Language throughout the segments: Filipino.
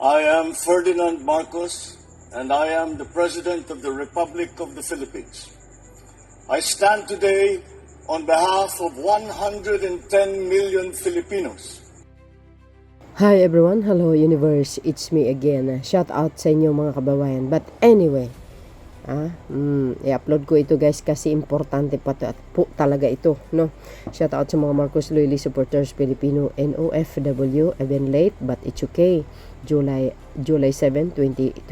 I am Ferdinand Marcos, and I am the President of the Republic of the Philippines. I stand today on behalf of 110 million Filipinos. Hi everyone, hello universe, it's me again. Shout out sa inyo mga kababayan. But anyway, i-upload ko ito guys kasi importante pa to at po talaga ito, no? Shout out sa mga Marcos Loyalty supporters, Filipino and OFW, even late but it's okay. July 7, 2026.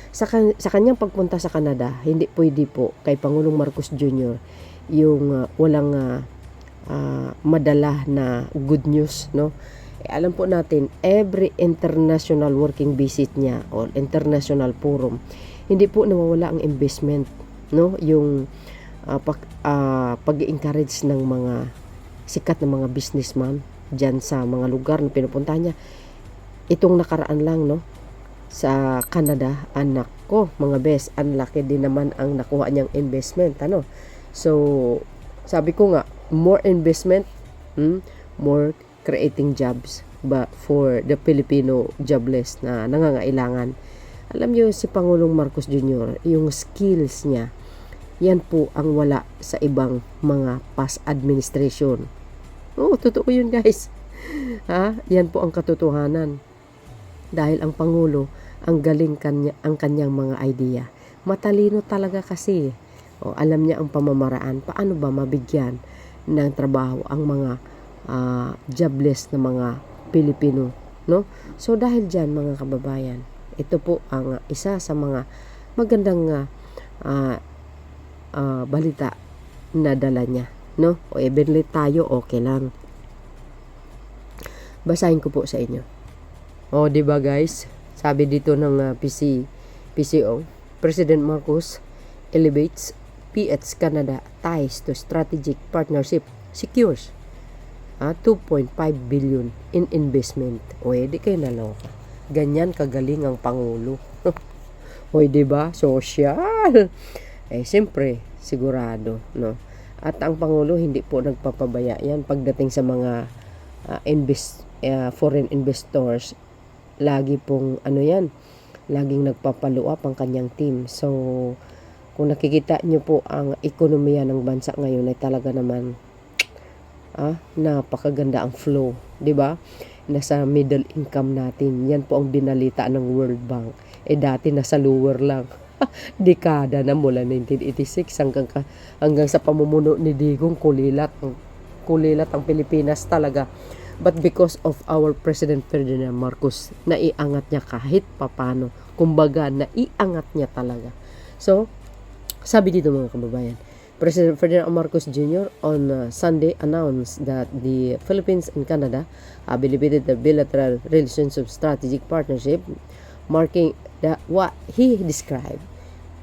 Sa kanyang pagpunta sa Canada, hindi pwede po kay Pangulong Marcos Jr. yung walang madala na good news, no? Alam po natin, every international working visit niya or international forum, hindi po nawawala ang investment, no? Yung pag-encourage ng mga sikat na mga businessman diyan sa mga lugar na pinupuntahan niya. Itong nakaraan lang, no, sa Canada, anak ko, mga best, ang laki din naman ang nakuha niyang investment, ano. So, sabi ko nga, more investment, more creating jobs but for the Filipino jobless na nangangailangan. Alam niyo si Pangulong Marcos Jr., yung skills niya, yan po ang wala sa ibang mga past administration. Oh, totoo yun guys. Yan po ang katotohanan. Dahil ang Pangulo, ang galing ang kanyang mga idea. Matalino talaga kasi. Alam niya ang pamamaraan. Paano ba mabigyan ng trabaho ang mga jobless na mga Pilipino, no? So dahil diyan mga kababayan, ito po ang isa sa mga magandang balita na dala niya, no? O evenly tayo okay lang. Basahin ko po sa inyo. Di ba guys? Sabi dito ng PCO, President Marcos elevates PH Canada ties to strategic partnership, secures 2.5 billion in investment. Di kayo naloka. Ganyan kagaling ang Pangulo. Di ba? Social. Siyempre, sigurado, no? At ang Pangulo hindi po nagpapabaya yan pagdating sa mga foreign investors. Lagi pong laging nagpapalo up ang kanyang team. So, kung nakikita nyo po ang ekonomiya ng bansa ngayon ay talaga naman napakaganda ang flow, 'di ba? Nasa middle income natin. Yan po ang binalita ng World Bank. Dati nasa lower lang. Dekada na mula 1986 hanggang sa pamumuno ni Digong kulilat ang Pilipinas talaga. But because of our President Ferdinand Marcos, naiangat niya kahit papano. Kumbaga, naiangat niya talaga. So, sabi dito mga kababayan, President Ferdinand Marcos Jr. on Sunday announced that the Philippines and Canada have elevated the bilateral relationship strategic partnership, marking what he described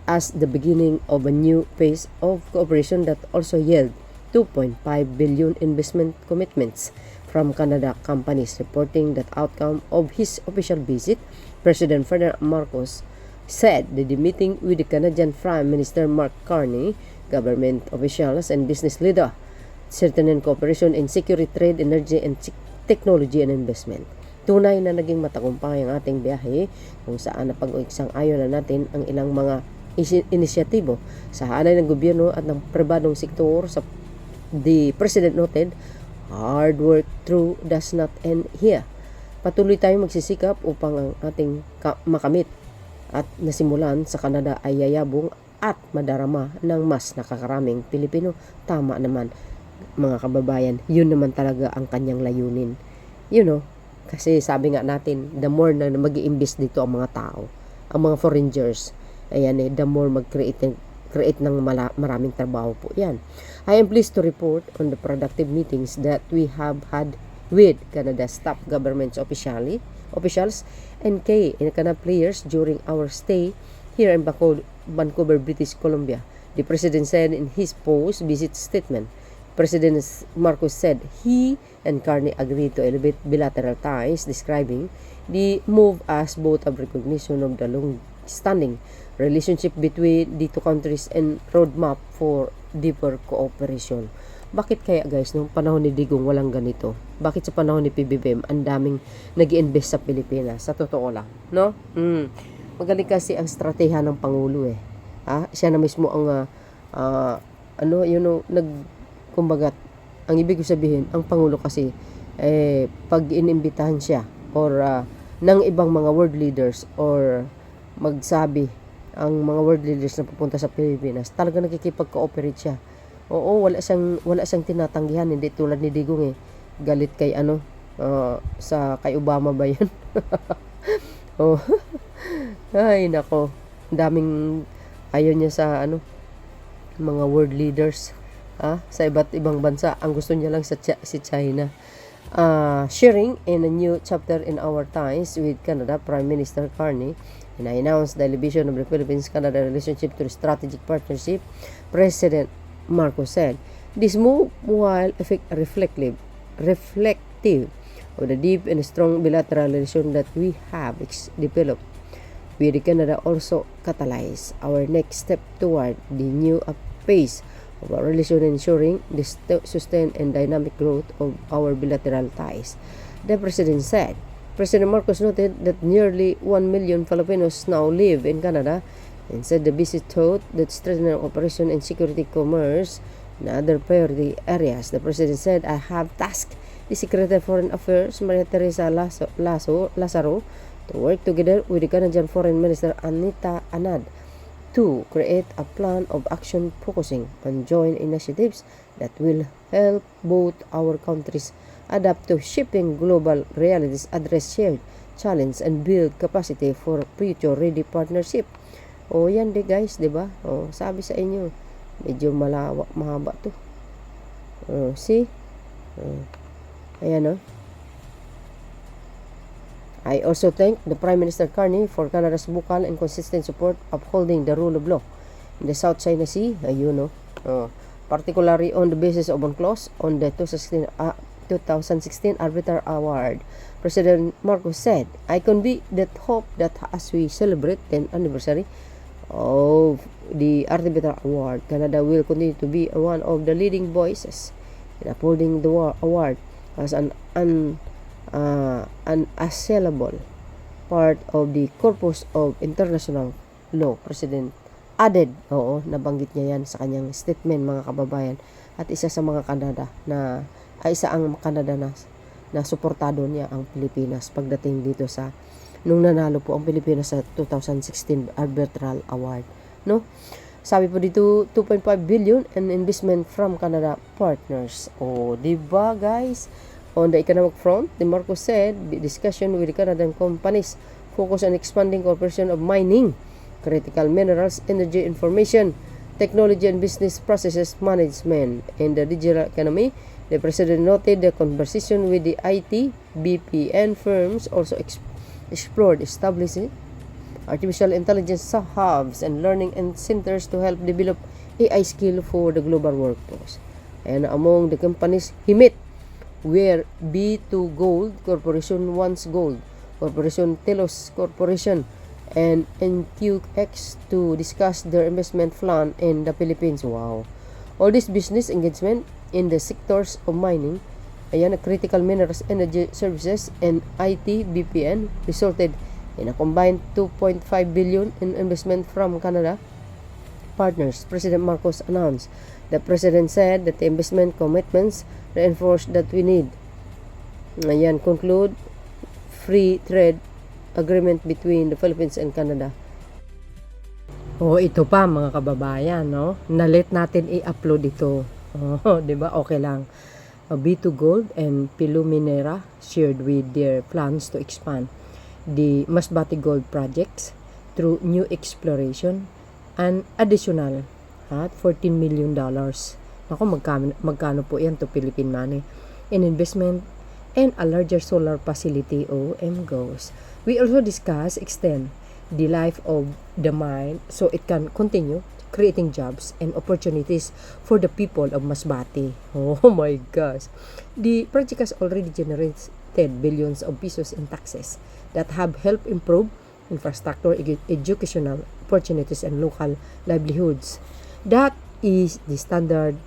as the beginning of a new phase of cooperation that also yield 2.5 billion investment commitments from Canada companies. Reporting that outcome of his official visit, President Ferdinand Marcos said that the meeting with the Canadian Prime Minister Mark Carney, government officials and business leader, certain cooperation in security, trade, energy, and technology and investment. Tunay na naging matagumpay ang ating biyahe kung saan napag-iksang-ayon na natin ang ilang mga inisyatibo sa hanay ng gobyerno at ng pribadong sektor. The President noted, hard work through does not end here. Patuloy tayong magsisikap upang ang ating makamit at nasimulan sa Canada ay yayabong at madarama ng mas nakakaraming Pilipino. Tama naman mga kababayan, yun naman talaga ang kanyang layunin. Kasi sabi nga natin, the more na mag-i-invest dito ang mga tao, ang mga foreigners, the more mag-create ng maraming trabaho po yan. I am pleased to report on the productive meetings that we have had with Canada's top government officials and key Canada players during our stay here in Vancouver, British Columbia. The President said in his post-visit statement, President Marcos said he and Carney agreed to elevate bilateral ties, describing the move as both a recognition of the long-standing relationship between the two countries and roadmap for deeper cooperation. Bakit kaya guys, nung panahon ni Digong walang ganito? Bakit sa panahon ni PBBM ang daming nag-i-invest sa Pilipinas? Sa totoo lang, no? Magaling kasi ang strategiya ng Pangulo eh. Siya na mismo ang kumbaga, ang ibig ko sabihin, ang Pangulo kasi pag inimbitahan siya or ng ibang mga world leaders or magsabi ang mga world leaders na pupunta sa Pilipinas, talaga nakikipag-cooperate siya. Oo, wala siyang tinatanggihan, hindi tulad ni Digong eh. Galit kay kay Obama ba 'yun? Oh. Ay nako, daming ayaw niya sa mga world leaders sa iba't ibang bansa. Ang gusto niya lang si China. Sharing in a new chapter in our ties with Canada, Prime Minister Carney and I announced the elevation of the Philippines-Canada relationship to a strategic partnership, President Marcos said. This move, while reflective of the deep and strong bilateral relation that we have developed with Canada, also catalyze our next step toward the new phase of our relation, ensuring the sustained and dynamic growth of our bilateral ties. The President said. President Marcos noted that nearly 1 million Filipinos now live in Canada and said the visit taught that strengthening cooperation in security, commerce, and other priority areas. The President said, I have tasked the Secretary of Foreign Affairs, Maria Teresa Lazaro, to work together with the Canadian Foreign Minister Anita Anand to create a plan of action focusing on joint initiatives that will help both our countries adapt to shifting global realities, address shared challenge, and build capacity for future-ready partnership. O yan di guys, di ba? O, sabi sa inyo, medyo mahaba to. See? Ayan o. I also thank the Prime Minister Carney for Canada's vocal and consistent support upholding the rule of law in the South China Sea. Ayun o. Particularly on the basis of UNCLOS on the 2016 Arbiter Award. President Marcos said, I convey that hope that as we celebrate 10th anniversary of the Arbiter Award, Canada will continue to be one of the leading voices in upholding the award as an unassailable part of the corpus of international law. President added, nabanggit niya yan sa kanyang statement, mga kababayan, at isa ang Canada na suportado niya ang Pilipinas pagdating dito nung nanalo po ang Pilipinas sa 2016 Arbitral Award, no? Sabi po dito 2.5 billion in investment from Canada partners. Diba guys? On the economic front, the Marcos said the discussion with the Canadian companies focus on expanding cooperation of mining, critical minerals, energy information technology and business processes management in the digital economy. The President noted the conversation with the IT, BPN firms also explored establishing artificial intelligence hubs and learning and centers to help develop AI skill for the global workforce. And among the companies he met were B2 Gold Corporation, Once Gold Corporation, Telos Corporation, and NQX to discuss their investment plan in the Philippines. Wow. All this business engagement in the sectors of mining, critical minerals, energy services, and IT, BPN resulted in a combined 2.5 billion in investment from Canada partners, President Marcos announced. The President said that the investment commitments reinforced that we need conclude free trade agreement between the Philippines and Canada. Ito pa mga kababayan, no? Nalit natin i-upload ito. 'Di ba? Okay lang. B2 Gold and Piluminera shared with their plans to expand the Masbate Gold projects through new exploration and additional $14 million. Ako, magkano po yan to Philippine money in investment and a larger solar facility goes. We also discuss extend the life of the mine so it can continue creating jobs and opportunities for the people of Masbate. Oh my gosh. The project has already generated billions of pesos in taxes that have helped improve infrastructure, educational opportunities, and local livelihoods. That is the standard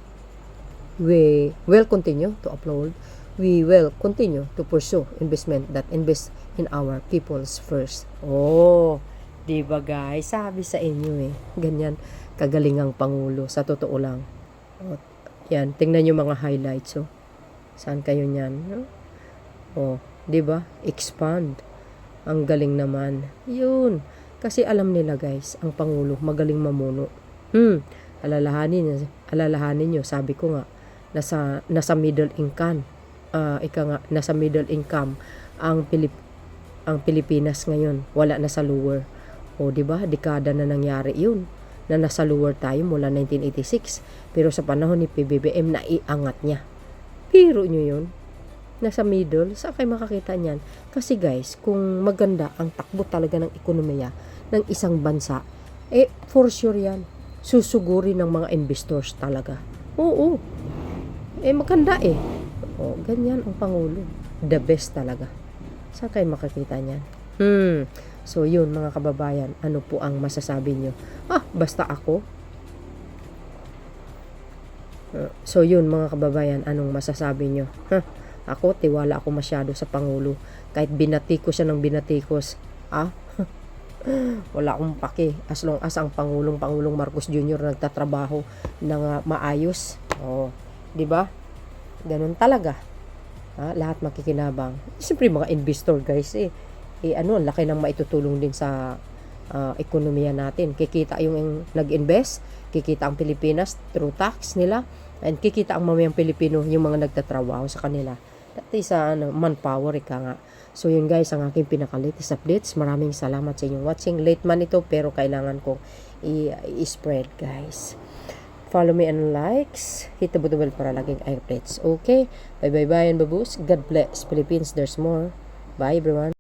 We will continue to upload. We will continue to pursue investment that invest in our peoples first. Oh, di ba guys? Sabi sa inyo ganyan kagalingang Pangulo. Sa totoo lang. Oh, yan, tingnan nyo mga highlights. Saan kayo niyan? Oh, di ba? Expand. Ang galing naman. Yun. Kasi alam nila guys, ang Pangulo magaling mamuno. Alalahanin nyo, sabi ko nga, nasa middle income. Nasa middle income ang Pilipinas ngayon. Wala na sa lower. O, di ba? Dekada na nangyari 'yun. Na nasa lower tayo mula 1986. Pero sa panahon ni PBBM naiangat niya. Pero nyo 'yun. Nasa middle, saan kayo makakita niyan? Kasi guys, kung maganda ang takbo talaga ng ekonomiya ng isang bansa, for sure yan. Susuguri ng mga investors talaga. Oo. Maganda ganyan ang Pangulo. The best talaga. Saan kayo makakita niyan? So yun mga kababayan, ano po ang masasabi nyo? Basta ako. So yun mga kababayan, anong masasabi nyo? Ako, tiwala ako masyado sa Pangulo. Kahit binatikos siya ng binatikos, wala akong pake. As long as ang Pangulong Marcos Jr. nagtatrabaho ng maayos. Di ba? Ganun talaga. Lahat makikinabang. Siyempre mga investor guys laki ng maitutulong din sa ekonomiya natin. Kikita yung nag-invest, kikita ang Pilipinas through tax nila, and kikita ang mamayang Pilipino yung mga nagtatrabaho sa kanila. That is manpower nga. So yun guys, ang aking pinaka-latest updates. Maraming salamat sa inyong watching. Late man ito pero kailangan kong i-spread guys. Follow me and likes. Hit the bell para laging updates. Okay? Bye and babus. God bless Philippines. There's more. Bye everyone.